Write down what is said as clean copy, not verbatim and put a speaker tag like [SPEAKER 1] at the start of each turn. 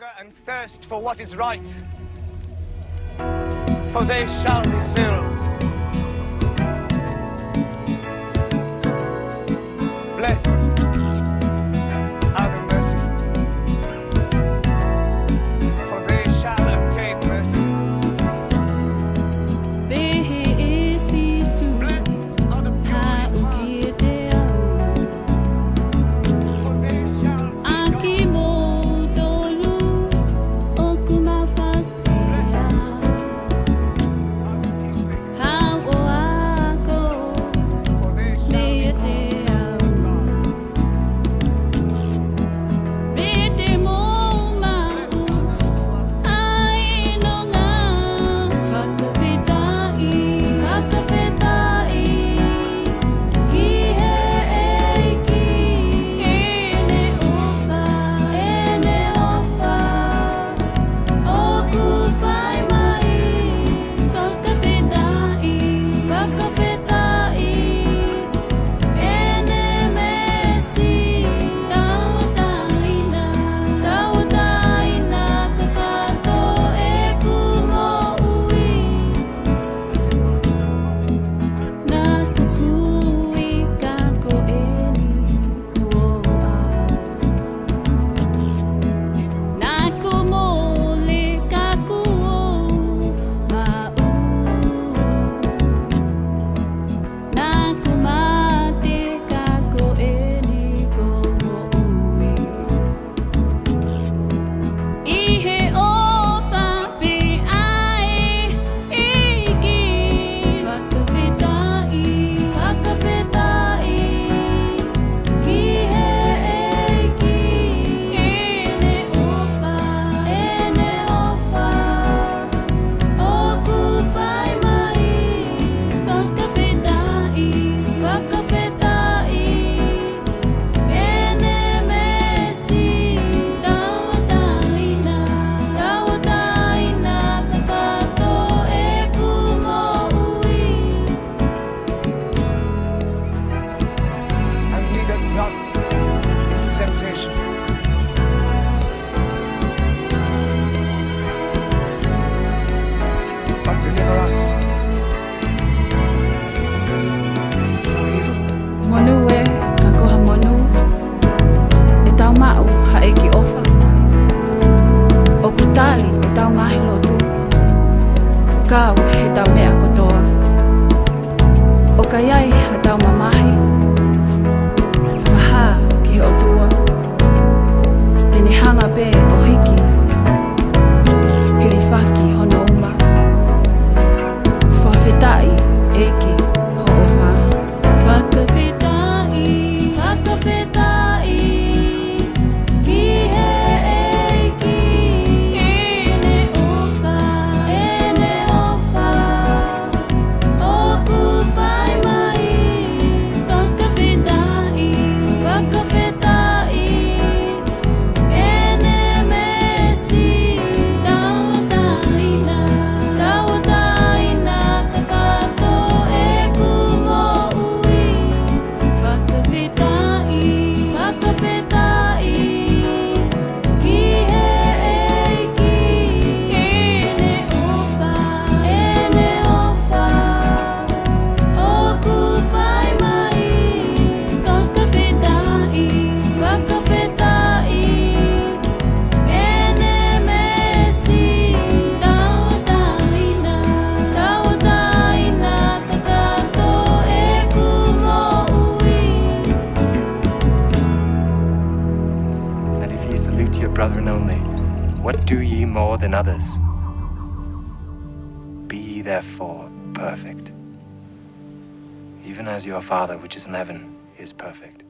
[SPEAKER 1] hunger and thirst for what is right, for they shall be filled. Blessed are the merciful, for they shall obtain mercy. Blessed are the pure in heart, for they shall see
[SPEAKER 2] Kau he tau mea kotoa. O ka iai ha tau mamahi. Whakaha ki he o tua. Tene hanga pe o hiki. Ili whaki hono uma. Fakafeta'i eiki ho o wha. Fakafeta'i, fakafeta'i. Ki he eiki.
[SPEAKER 3] Your brethren only, what do ye more than others? Be ye therefore perfect, even as your Father which is in heaven is perfect.